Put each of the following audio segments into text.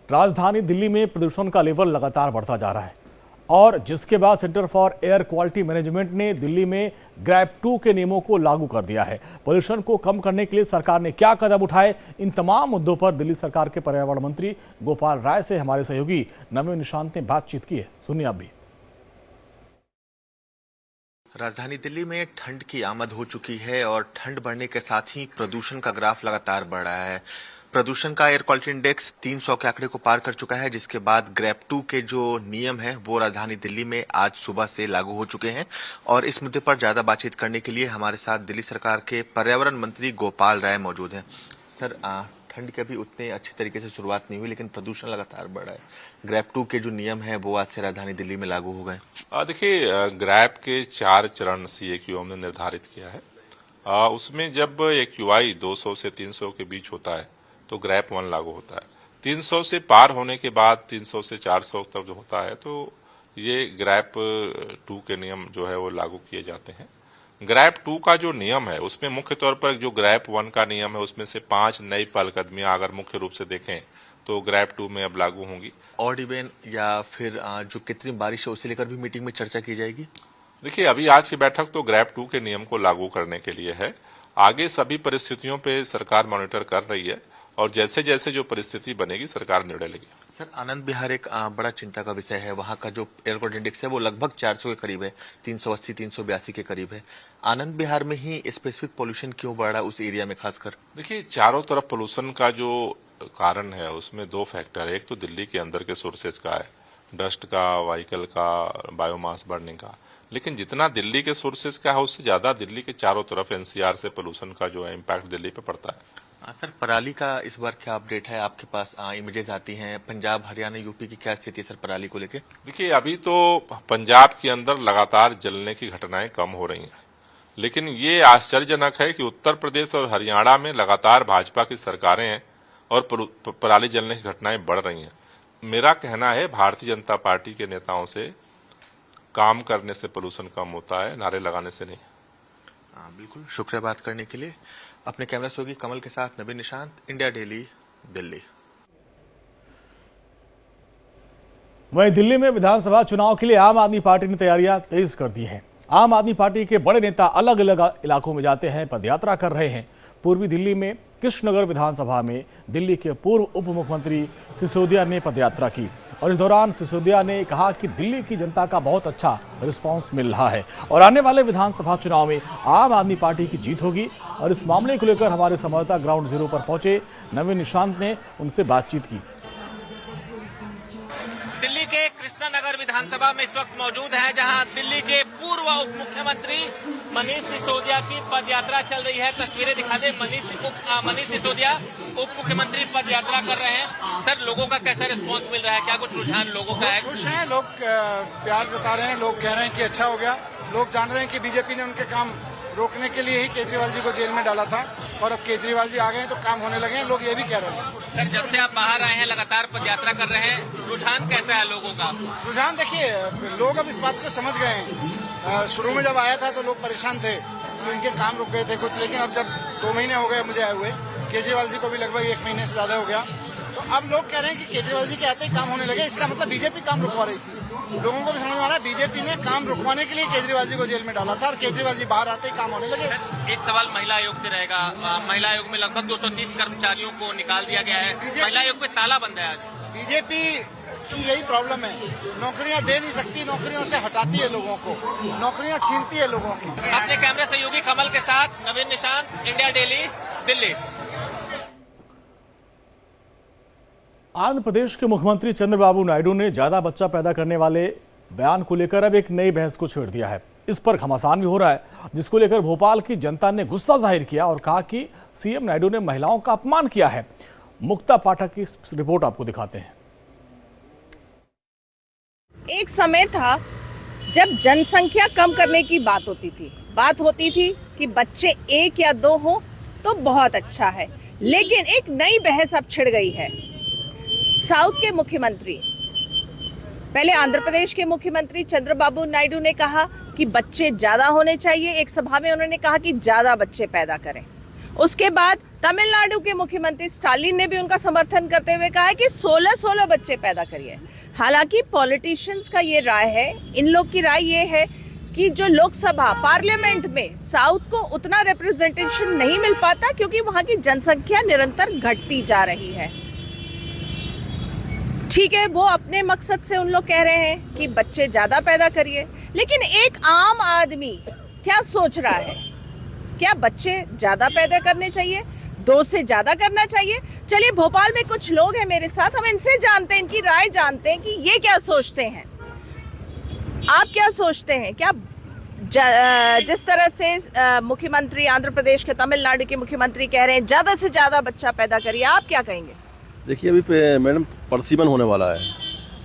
राजधानी दिल्ली में प्रदूषण का लेवल लगातार बढ़ता जा रहा है और जिसके बाद centre for air quality management ने दिल्ली में ग्रैप 2 के नियमों को लागू कर दिया है। प्रदूषण को कम करने के लिए सरकार ने क्या कदम उठाए, इन तमाम मुद्दों पर दिल्ली सरकार के पर्यावरण मंत्री गोपाल राय से हमारे सहयोगी नवीन निशांत ने बातचीत की है। सुनिए आप भी। राजधानी दिल्ली में ठंड की आमद हो चुकी है और ठंड बढ़ने के साथ ही प्रदूषण का ग्राफ लगातार बढ़ रहा है। प्रदूषण का एयर क्वालिटी इंडेक्स 300 के आंकड़े को पार कर चुका है, जिसके बाद ग्रैप 2 के जो नियम हैं वो राजधानी दिल्ली में आज सुबह से लागू हो चुके हैं। और इस मुद्दे पर ज्यादा बातचीत करने के लिए हमारे साथ दिल्ली सरकार के पर्यावरण मंत्री गोपाल राय मौजूद हैं। सर, ठंड की अभी उतने अच्छे तरीके से शुरुआत नहीं हुई, लेकिन प्रदूषण लगातार बढ़ रहा है। ग्रैप 2 के जो नियम हैं वो आज से राजधानी दिल्ली में लागू हो गए। देखिए, ग्रैप के 4 चरण CAQM ने निर्धारित किया है। उसमें जब AQI 200 से 300 के बीच होता है तो ग्रैप 1 लागू होता है। 300 से पार होने के बाद 300 से 400 तक जो होता है तो ये ग्रैप 2 के नियम जो है वो लागू किए जाते हैं। ग्रैप 2 का जो नियम है उसमें मुख्य तौर पर जो ग्रैप 1 का नियम है उसमें से 5 नई पहलकदमियां अगर मुख्य रूप से देखें तो ग्रैप 2 में अब लागू होंगी। ऑड इवन या फिर जो कृत्रिम बारिश है उसे लेकर भी मीटिंग में चर्चा की जाएगी। देखिए, अभी आज की बैठक तो ग्रैप 2 के नियम को लागू करने के लिए है। आगे सभी परिस्थितियों पे सरकार मॉनिटर कर रही है और जैसे जैसे जो परिस्थिति बनेगी सरकार निर्णय लेगी। सर, आनंद विहार एक बड़ा चिंता का विषय है। वहाँ का जो एयर क्वालिटी इंडेक्स है वो लगभग 400 के करीब है, 380 382 के करीब है। आनंद विहार में ही स्पेसिफिक पोल्यूशन क्यों बढ़ रहा है उस एरिया में खासकर? देखिए, चारों तरफ पोल्यूशन का जो कारण है उसमें 2 फैक्टर है। एक तो दिल्ली के अंदर के सोर्सेज का है, डस्ट का, व्हीकल का, बायोमास बर्निंग का। लेकिन जितना दिल्ली के सोर्सेज का है उससे ज्यादा दिल्ली के चारों तरफ NCR से पोल्यूशन का जो है इम्पैक्ट दिल्ली पे पड़ता है। सर, पराली का इस बार क्या अपडेट है? आपके पास इमेजेस आती हैं। पंजाब, हरियाणा, यूपी की क्या स्थिति है सर पराली को लेके? देखिए, अभी तो पंजाब के अंदर लगातार जलने की घटनाएं कम हो रही हैं, लेकिन ये आश्चर्यजनक है कि उत्तर प्रदेश और हरियाणा में लगातार भाजपा की सरकारें हैं और पराली जलने की घटनाएं बढ़ रही हैं। मेरा कहना है भारतीय जनता पार्टी के नेताओं से काम करने से पोल्यूशन कम होता है, नारे लगाने से नहीं। बिल्कुल, शुक्रिया बात करने के लिए। अपने कैमरा सहयोगी कमल के साथ नवीन निशांत, इंडिया डेली, दिल्ली। वहीं दिल्ली में विधानसभा चुनाव के लिए आम आदमी पार्टी ने तैयारियां तेज कर दी हैं। आम आदमी पार्टी के बड़े नेता अलग अलग इलाकों में जाते हैं, पदयात्रा कर रहे हैं। पूर्वी दिल्ली में कृष्णनगर विधानसभा में दिल्ली के पूर्व उप मुख्यमंत्री सिसोदिया ने पदयात्रा की और इस दौरान सिसोदिया ने कहा कि दिल्ली की जनता का बहुत अच्छा रिस्पांस मिल रहा है और आने वाले विधानसभा चुनाव में आम आदमी पार्टी की जीत होगी। और इस मामले को लेकर हमारे संवाददाता ग्राउंड जीरो पर पहुंचे नवीन निशांत ने उनसे बातचीत की। दिल्ली के कृष्णनगर विधानसभा में इस वक्त मौजूद है, जहां दिल्ली के पूर्व उप मुख्यमंत्री मनीष सिसोदिया की पदयात्रा चल रही है। तस्वीरें दिखा दे। मनीष सिसोदिया उप मुख्यमंत्री पदयात्रा कर रहे हैं। सर, लोगों का कैसा रिस्पांस मिल रहा है? क्या कुछ रुझान लोगों का है? खुश हैं लोग, प्यार जता रहे हैं। लोग कह रहे हैं कि अच्छा हो गया। लोग जान रहे हैं कि बीजेपी ने उनके काम रोकने के लिए ही केजरीवाल जी को जेल में डाला था और अब केजरीवाल जी आ गए हैं तो काम होने लगे हैं। लोग ये भी कह रहे हैं। सर, जब से आप बाहर आए हैं लगातार पदयात्रा कर रहे हैं, रुझान कैसा है लोगों का? रुझान देखिए, लोग अब इस बात को समझ गए हैं। शुरू में जब आया था तो लोग परेशान थे तो इनके काम रुक गए थे कुछ, लेकिन अब जब 2 महीने हो गए मुझे आए हुए, केजरीवाल जी को भी लगभग 1 महीने से ज्यादा हो गया, तो अब लोग कह रहे हैं कि केजरीवाल जी के आते ही काम होने लगे। इसका मतलब बीजेपी काम रुकवा रही थी। लोगों को भी समझ में आ रहा है बीजेपी ने काम रुकवाने के लिए केजरीवाल जी को जेल में डाला था और केजरीवाल जी बाहर आते ही काम होने लगे। एक सवाल महिला आयोग से रहेगा। महिला आयोग में लगभग 230 कर्मचारियों को निकाल दिया गया है। महिला आयोग में ताला बंद है आज। बीजेपी की यही प्रॉब्लम है, नौकरियां दे नहीं सकती, नौकरियों से हटाती है लोगों को, नौकरियां छीनती है लोगों की। अपने कैमरा सहयोगी कमल के साथ नवीन निशांत, इंडिया डेली, दिल्ली। आंध्र प्रदेश के मुख्यमंत्री चंद्रबाबू नायडू ने ज्यादा बच्चा पैदा करने वाले बयान को लेकर अब एक नई बहस को छेड़ दिया है। इस पर घमासान भी हो रहा है, जिसको लेकर भोपाल की जनता ने गुस्सा जाहिर किया और कहा कि सीएम नायडू ने महिलाओं का अपमान किया है। मुक्ता पाठक की रिपोर्ट आपको दिखाते हैं। एक समय था जब जनसंख्या कम करने की बात होती थी कि बच्चे 1 या 2 हो तो बहुत अच्छा है, लेकिन एक नई बहस अब छिड़ गई है। साउथ के मुख्यमंत्री, पहले आंध्र प्रदेश के मुख्यमंत्री चंद्रबाबू नायडू ने कहा कि बच्चे ज्यादा होने चाहिए। एक सभा में उन्होंने कहा कि ज्यादा बच्चे पैदा करें उसके बाद तमिलनाडु के मुख्यमंत्री स्टालिन ने भी उनका समर्थन करते हुए कहा है कि 16-16 बच्चे पैदा करिए। हालांकि पॉलिटिशियंस का ये राय है, इन लोग की राय ये है कि जो लोकसभा पार्लियामेंट में साउथ को उतना रिप्रेजेंटेशन नहीं मिल पाता क्योंकि वहां की जनसंख्या निरंतर घटती जा रही है। ठीक है, वो अपने मकसद से उन लोग कह रहे हैं कि बच्चे ज्यादा पैदा करिए, लेकिन एक आम आदमी क्या सोच रहा है? क्या बच्चे ज्यादा पैदा करने चाहिए, 2 से ज्यादा करना चाहिए? चलिए, भोपाल में कुछ लोग हैं मेरे साथ, हम इनसे जानते हैं, इनकी राय जानते हैं कि ये क्या सोचते हैं। आप क्या सोचते हैं? क्या जिस तरह से मुख्यमंत्री आंध्र प्रदेश के, तमिलनाडु के मुख्यमंत्री कह रहे हैं ज्यादा से ज्यादा बच्चा पैदा करिए, आप क्या कहेंगे? देखिए, अभी मैडम प्रतिबंध होने वाला है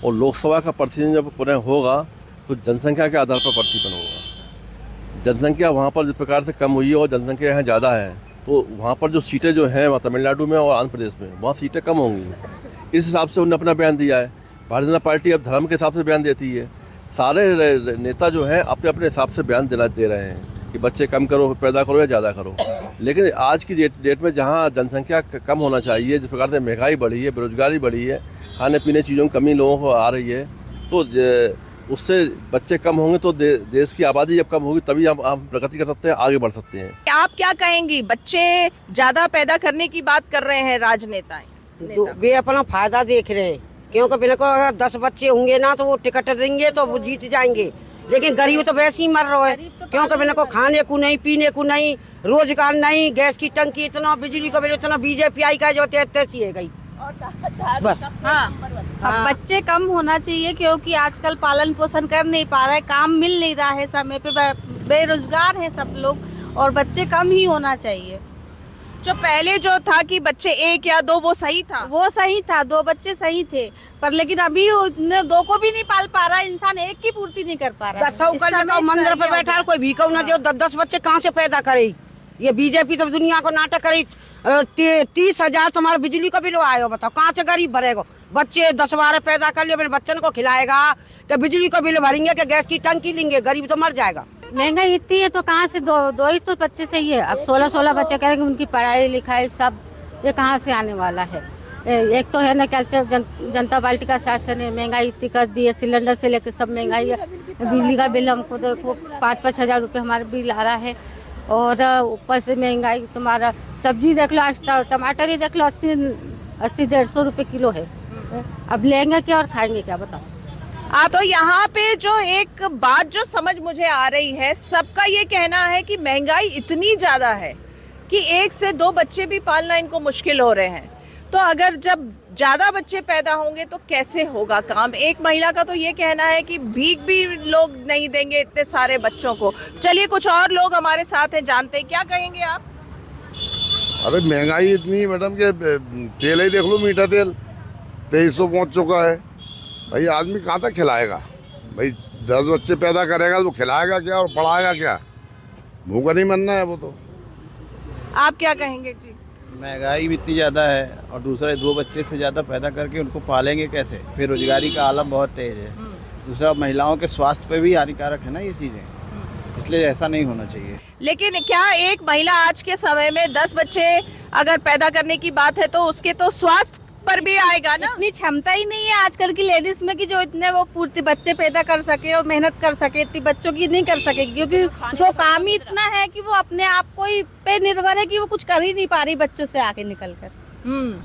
और लोकसभा का प्रतिबंध जब पुनः होगा तो जनसंख्या के आधार पर प्रतिबंध होगा। जनसंख्या वहाँ पर जिस प्रकार से कम हुई है और जनसंख्या यहाँ ज़्यादा है, तो वहाँ पर जो सीटें जो हैं तमिलनाडु में और आंध्र प्रदेश में, वहाँ सीटें कम होंगी। इस हिसाब से उन्होंने अपना बयान दिया है। भारतीय जनता पार्टी अब धर्म के हिसाब से बयान देती है। सारे नेता जो हैं अपने अपने हिसाब से बयान दे रहे हैं कि बच्चे कम करो, पैदा करो या ज़्यादा करो। लेकिन आज की डेट में जहाँ जनसंख्या कम होना चाहिए, जिस प्रकार से महंगाई बढ़ी है, बेरोजगारी बढ़ी है, खाने पीने चीज़ों की कमी लोगों को आ रही है, तो उससे बच्चे कम होंगे तो देश की आबादी जब कम होगी तभी हम प्रगति कर सकते हैं, आगे बढ़ सकते हैं। आप क्या कहेंगी? बच्चे ज्यादा पैदा करने की बात कर रहे हैं राजनेताएं। वे अपना फायदा देख रहे हैं, क्योंकि बिल्कुल अगर 10 बच्चे होंगे ना तो वो टिकट देंगे तो वो जीत जाएंगे। लेकिन गरीब तो वैसे ही मर रहा है, क्योंकि बिल्कुल खाने को नहीं, पीने को नहीं, रोजगार नहीं, गैस की टंकी इतना, बिजली का बिल इतना, बीजेपी आई का जो तैसी है गई बस। अब बच्चे कम होना चाहिए क्योंकि आजकल पालन पोषण कर नहीं पा रहा है, काम मिल नहीं रहा है समय पे, बेरोजगार है सब लोग, और बच्चे कम ही होना चाहिए। जो पहले जो था कि बच्चे 1 या 2 वो सही था, वो सही था, 2 बच्चे सही थे, पर लेकिन अभी 2 को भी नहीं पाल पा रहा, इंसान एक की पूर्ति नहीं कर पा रहा। मंदिर पर बैठा है, कोई भीखा ना दे, 10 बच्चे कहाँ से पैदा करे? ये बीजेपी तो दुनिया को नाटक करे। 30,000 तुम्हारा बिजली का बिल आएगा, बताओ कहाँ से गरीब भरेगा? बच्चे 10-12 पैदा कर लिए, मेरे बच्चन को खिलाएगा कि बिजली का बिल भरेंगे कि गैस की टंकी लेंगे? गरीब तो मर जाएगा। महंगाई इतनी है तो कहाँ से दो ही तो बच्चे सही है। अब 16-16 बच्चे करेंगे, उनकी पढ़ाई लिखाई सब ये कहाँ से आने वाला है? एक तो है ना, कहते हैं जनता पार्टी का शासन है, महंगाई इतनी कर दी है, सिलेंडर से लेकर सब महंगाई है। बिजली का बिल हमको देखो 5-5 हज़ार रुपये हमारा बिल आ रहा है, और ऊपर से महंगाई। तुम्हारा सब्जी देख लो, आज टमाटर ही देख लो 80-150 रुपये किलो है। अब लेंगे क्या और खाएंगे क्या, बताओ? तो यहाँ पे जो एक बात जो समझ मुझे आ रही है, सबका ये कहना है कि महंगाई इतनी ज्यादा है कि 1 से 2 बच्चे भी पालना इनको मुश्किल हो रहे हैं। तो अगर जब ज्यादा बच्चे पैदा होंगे तो कैसे होगा काम? एक महिला का तो ये कहना है कि भीख भी लोग नहीं देंगे इतने सारे बच्चों को। चलिए, कुछ और लोग हमारे साथ हैं, जानते हैं, क्या कहेंगे आप? अरे महंगाई इतनी है मैडम कि तेल ही देख लो, मीठा तेल 2300 पहुँच चुका है। भाई आदमी कहाँ तक खिलाएगा? भाई 10 बच्चे पैदा करेगा तो खिलाएगा क्या और पढ़ाएगा क्या? भूखा नहीं मरना है वो तो। आप क्या कहेंगे जी? महंगाई भी इतनी ज़्यादा है और दूसरा 2 बच्चे से ज़्यादा पैदा करके उनको पालेंगे कैसे? बेरोजगारी का आलम बहुत तेज है। दूसरा महिलाओं के स्वास्थ्य पे भी हानिकारक है ना ये चीज़ें, इसलिए ऐसा नहीं होना चाहिए। लेकिन क्या एक महिला आज के समय में 10 बच्चे अगर पैदा करने की बात है तो उसके तो स्वास्थ्य पर भी आएगा ना? इतनी क्षमता ही नहीं है आजकल की लेडीज में कि जो इतने वो पूर्ति बच्चे पैदा कर सके और मेहनत कर सके। इतनी बच्चों की नहीं कर सकेगी क्योंकि उसको काम ही इतना है कि वो अपने आप को ही पे निर्भर है कि वो कुछ कर ही नहीं पा रही बच्चों से आके निकल कर।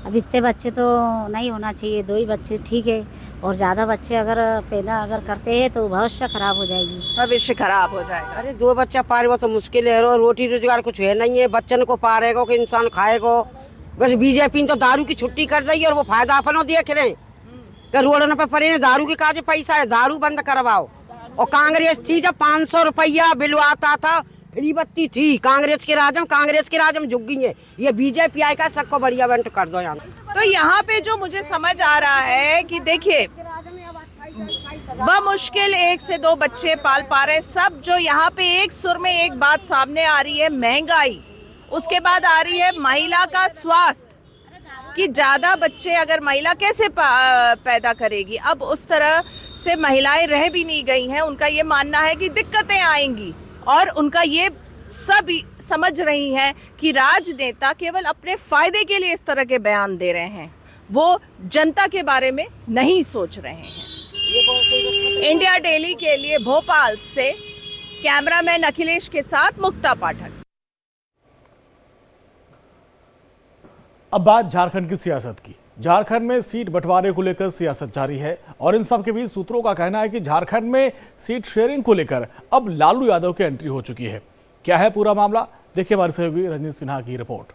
अब इतने बच्चे तो नहीं होना चाहिए, 2 ही बच्चे ठीक है, और ज़्यादा बच्चे अगर पैदा करते हैं तो भविष्य खराब हो जाएगी, भविष्य खराब हो जाएगा। अरे 2 बच्चा पारेगा तो मुश्किल है, रोटी रोजगार कुछ है नहीं है, बच्चन को पारेगा कि इंसान खाएगा। बस बीजेपी ने तो दारू की छुट्टी कर दी और वो फायदा अपनों देख रहे हैं कि रोडन पे पड़े हैं, दारू के काजे पैसा है, दारू बंद करवाओ। और कांग्रेस थी जब 500 रुपया बिल आता था, फ्री बत्ती थी, कांग्रेस के राज में झुक गई है। ये बीजेपी आई का सबको बढ़िया बंट कर दो यहाँ। तो यहाँ पे जो मुझे समझ आ रहा है कि देखिए बमुश्किल 1 से 2 बच्चे पाल पा रहे सब। जो यहाँ पे एक सुर में एक बात सामने आ रही है, महंगाई, उसके बाद आ रही है महिला का स्वास्थ्य, कि ज्यादा बच्चे अगर महिला कैसे पैदा करेगी। अब उस तरह से महिलाएं रह भी नहीं गई हैं, उनका ये मानना है कि दिक्कतें आएंगी और उनका ये सब समझ रही हैं कि राजनेता केवल अपने फायदे के लिए इस तरह के बयान दे रहे हैं, वो जनता के बारे में नहीं सोच रहे हैं। इंडिया डेली के लिए भोपाल से कैमरामैन अखिलेश के साथ मुक्ता पाठक। अब बात झारखंड की सियासत की। झारखंड में सीट बंटवारे को लेकर सियासत जारी है और इन सब के बीच सूत्रों का कहना है कि झारखंड में सीट शेयरिंग को लेकर अब लालू यादव की एंट्री हो चुकी है। क्या है पूरा मामला, देखिए हमारे सहयोगी रजनीश सिन्हा की रिपोर्ट।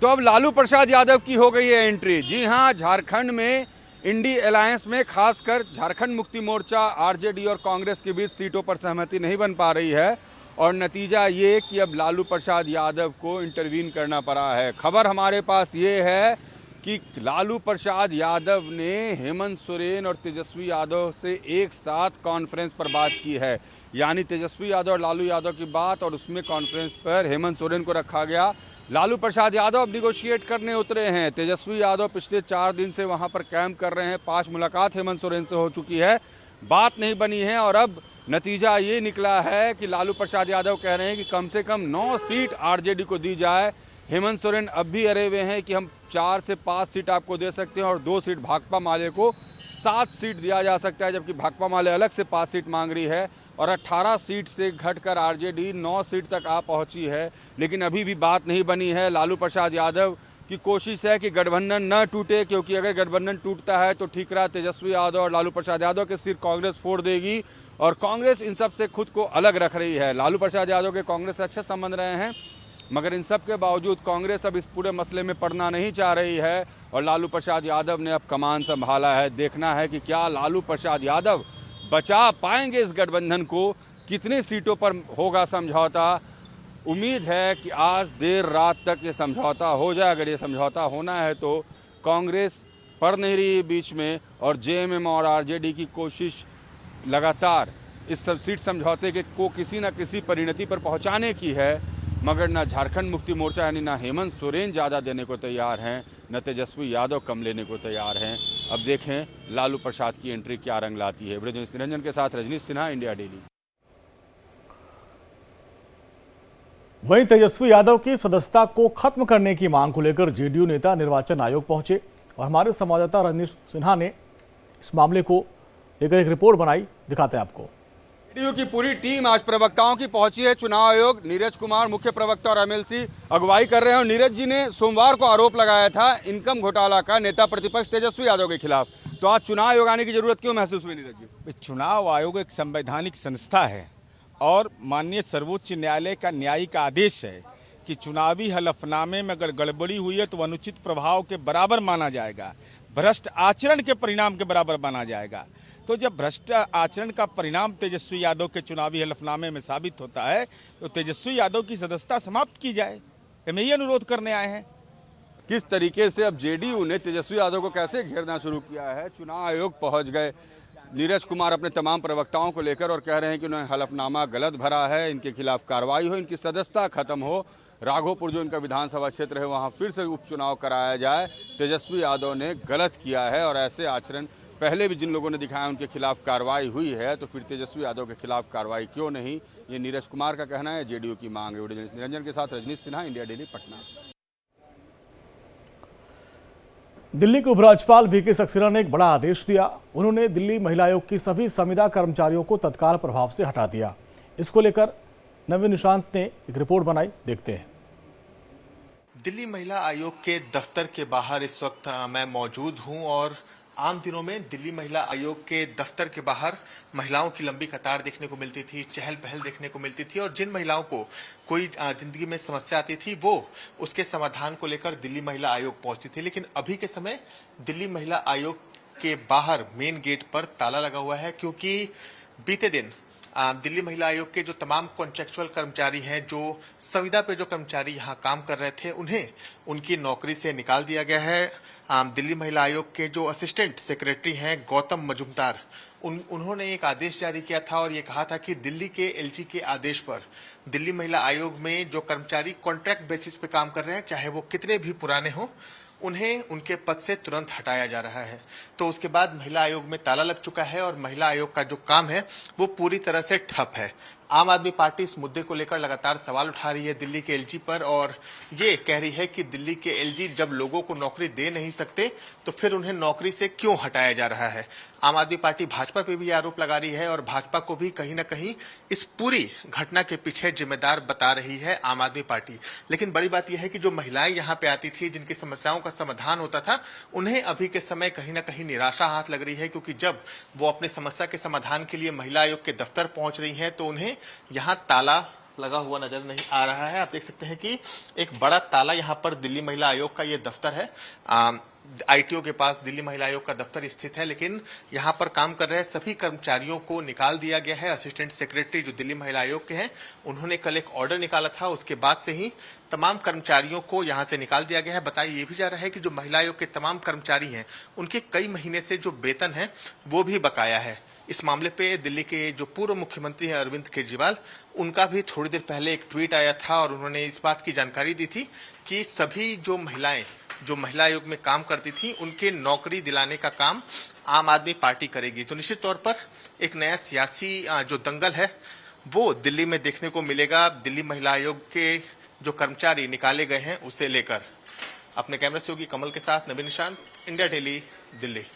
तो अब लालू प्रसाद यादव की हो गई है एंट्री। जी हां, झारखंड में इंडी अलायंस में खासकर झारखंड मुक्ति मोर्चा, आरजेडी और कांग्रेस के बीच सीटों पर सहमति नहीं बन पा रही है और नतीजा ये कि अब लालू प्रसाद यादव को इंटरवीन करना पड़ा है। खबर हमारे पास ये है कि लालू प्रसाद यादव ने हेमंत सोरेन और तेजस्वी यादव से एक साथ कॉन्फ्रेंस पर बात की है, यानी तेजस्वी यादव और लालू यादव की बात, और उसमें कॉन्फ्रेंस पर हेमंत सोरेन को रखा गया। लालू प्रसाद यादव अब निगोशिएट करने उतरे हैं। तेजस्वी यादव पिछले 4 दिन से वहां पर कैंप कर रहे हैं। 5 मुलाकात हेमंत सोरेन से हो चुकी है, बात नहीं बनी है और अब नतीजा ये निकला है कि लालू प्रसाद यादव कह रहे हैं कि कम से कम 9 सीट आरजेडी को दी जाए। हेमंत सोरेन अब भी अड़े हुए हैं कि हम 4 से 5 सीट आपको दे सकते हैं और 2 सीट भाकपा माले को 7 सीट दिया जा सकता है, जबकि भाकपा माले अलग से 5 सीट मांग रही है और 18 सीट से घटकर आरजेडी 9 सीट तक आ पहुंची है। लेकिन अभी भी बात नहीं बनी है। लालू प्रसाद यादव की कोशिश है कि गठबंधन न टूटे, क्योंकि अगर गठबंधन टूटता है तो ठीक रहा, तेजस्वी यादव और लालू प्रसाद यादव के सिर कांग्रेस फोड़ देगी और कांग्रेस इन सब से खुद को अलग रख रही है। लालू प्रसाद यादव के कांग्रेस से अच्छे संबंध रहे हैं, मगर इन सब के बावजूद कांग्रेस अब इस पूरे मसले में पड़ना नहीं चाह रही है और लालू प्रसाद यादव ने अब कमान संभाला है। देखना है कि क्या लालू प्रसाद यादव बचा पाएंगे इस गठबंधन को, कितनी सीटों पर होगा समझौता। उम्मीद है कि आज देर रात तक ये समझौता हो जाए। अगर ये समझौता होना है तो कांग्रेस पड़ नहीं रही बीच में और जेएमएम और आरजेडी की कोशिश लगातार इस सब सीट समझौते के को किसी न किसी परिणति पर पहुंचाने की है, मगर न झारखंड मुक्ति मोर्चा यानी न हेमंत सोरेन ज़्यादा देने को तैयार हैं, न तेजस्वी यादव कम लेने को तैयार हैं। अब देखें लालू प्रसाद की एंट्री क्या रंग लाती है। ब्रजेश निरंजन के साथ रजनीश सिन्हा, इंडिया डेली। वहीं तेजस्वी यादव की सदस्यता को खत्म करने की मांग को लेकर जेडीयू नेता निर्वाचन आयोग पहुंचे और हमारे संवाददाता रजनीश सिन्हा ने इस मामले को लेकर एक रिपोर्ट बनाई, दिखाते हैं आपको। जेडीयू की पूरी टीम आज प्रवक्ताओं की पहुंची है चुनाव आयोग। नीरज कुमार मुख्य प्रवक्ता और एमएलसी अगुवाई कर रहे हैं और नीरज जी ने सोमवार को आरोप लगाया था इनकम घोटाला का नेता प्रतिपक्ष तेजस्वी यादव के खिलाफ। तो आज चुनाव आयोग आने की जरूरत क्यों महसूस हुई नीरज जी? चुनाव आयोग एक संवैधानिक संस्था है और माननीय सर्वोच्च न्यायालय का न्यायिक आदेश है कि चुनावी हलफनामे में अगर गड़बड़ी हुई है तो अनुचित प्रभाव के बराबर माना जाएगा, भ्रष्ट आचरण के परिणाम के बराबर माना जाएगा। तो जब भ्रष्ट आचरण का परिणाम तेजस्वी यादव के चुनावी हलफनामे में साबित होता है तो तेजस्वी यादव की सदस्यता समाप्त की जाए, हम यही अनुरोध करने आए हैं। किस तरीके से अब जेडीयू ने तेजस्वी यादव को कैसे घेरना शुरू किया है। चुनाव आयोग पहुंच गए नीरज कुमार अपने तमाम प्रवक्ताओं को लेकर और कह रहे हैं कि उन्होंने हलफनामा गलत भरा है, इनके खिलाफ कार्रवाई हो, इनकी सदस्यता खत्म हो, राघोपुर जो इनका विधानसभा क्षेत्र है वहाँ फिर से उपचुनाव कराया जाए। तेजस्वी यादव ने गलत किया है और ऐसे आचरण पहले भी जिन लोगों ने दिखाया उनके खिलाफ कार्रवाई हुई है, तो फिर तेजस्वी यादव के खिलाफ कार्रवाई क्यों नहीं, ये नीरज कुमार का कहना है, जेडीयू की मांग है। निरंजन के साथ रजनीश सिन्हा, इंडिया डेली, पटना। दिल्ली के उपराज्यपाल वीके सक्सेना ने एक बड़ा आदेश दिया। उन्होंने दिल्ली महिला आयोग की सभी संविदा कर्मचारियों को तत्काल प्रभाव से हटा दिया। इसको लेकर नवीन निशांत ने एक रिपोर्ट बनाई, देखते हैं। दिल्ली महिला आयोग के दफ्तर के बाहर इस वक्त मैं मौजूद हूं और आम दिनों में दिल्ली महिला आयोग के दफ्तर के बाहर महिलाओं की लंबी कतार देखने को मिलती थी, चहल पहल देखने को मिलती थी और जिन महिलाओं को कोई जिंदगी में समस्या आती थी वो उसके समाधान को लेकर दिल्ली महिला आयोग पहुंचती थी। लेकिन अभी के समय दिल्ली महिला आयोग के बाहर मेन गेट पर ताला लगा हुआ है, क्योंकि बीते दिन दिल्ली महिला आयोग के जो तमाम कॉन्ट्रेक्चुअल कर्मचारी हैं, जो संविदा पे जो कर्मचारी यहाँ काम कर रहे थे, उन्हें उनकी नौकरी से निकाल दिया गया है। दिल्ली महिला आयोग के जो असिस्टेंट सेक्रेटरी हैं गौतम मजुमदार, उन्होंने एक आदेश जारी किया था और ये कहा था कि दिल्ली के एलजी के आदेश पर दिल्ली महिला आयोग में जो कर्मचारी कॉन्ट्रैक्ट बेसिस पे काम कर रहे हैं, चाहे वो कितने भी पुराने हों, उन्हें उनके पद से तुरंत हटाया जा रहा है। तो उसके बाद महिला आयोग में ताला लग चुका है और महिला आयोग का जो काम है वो पूरी तरह से ठप है। आम आदमी पार्टी इस मुद्दे को लेकर लगातार सवाल उठा रही है दिल्ली के एलजी पर, और ये कह रही है कि दिल्ली के एलजी जब लोगों को नौकरी दे नहीं सकते तो फिर उन्हें नौकरी से क्यों हटाया जा रहा है। आम आदमी पार्टी भाजपा पे भी आरोप लगा रही है और भाजपा को भी कहीं ना कहीं इस पूरी घटना के पीछे जिम्मेदार बता रही है आम आदमी पार्टी। लेकिन बड़ी बात यह है कि जो महिलाएं यहाँ पे आती थी, जिनकी समस्याओं का समाधान होता था, उन्हें अभी के समय कहीं ना कहीं निराशा हाथ लग रही है, क्योंकि जब वो अपनी समस्या के समाधान के लिए महिला आयोग के दफ्तर पहुंच रही हैं तो उन्हें यहाँ ताला लगा हुआ नजर नहीं आ रहा है। आप देख सकते हैं कि एक बड़ा ताला यहाँ पर दिल्ली महिला आयोग का ये दफ्तर है, आईटीओ के पास दिल्ली महिला आयोग का दफ्तर स्थित है, लेकिन यहाँ पर काम कर रहे सभी कर्मचारियों को निकाल दिया गया है। असिस्टेंट सेक्रेटरी जो दिल्ली महिला आयोग के हैं, उन्होंने कल एक ऑर्डर निकाला था, उसके बाद से ही तमाम कर्मचारियों को यहाँ से निकाल दिया गया है। बताया ये भी जा रहा है कि जो महिला आयोग के तमाम कर्मचारी हैं, उनके कई महीने से जो वेतन है वो भी बकाया है। इस मामले पे दिल्ली के जो पूर्व मुख्यमंत्री हैं अरविंद केजरीवाल, उनका भी थोड़ी देर पहले एक ट्वीट आया था और उन्होंने इस बात की जानकारी दी थी कि सभी जो महिलाएं जो महिला आयोग में काम करती थी, उनके नौकरी दिलाने का काम आम आदमी पार्टी करेगी। तो निश्चित तौर पर एक नया सियासी जो दंगल है वो दिल्ली में देखने को मिलेगा। दिल्ली महिला आयोग के जो कर्मचारी निकाले गए हैं उसे लेकर। अपने कैमरा सहयोगी कमल के साथ नवीन निशांत, इंडिया डेली, दिल्ली।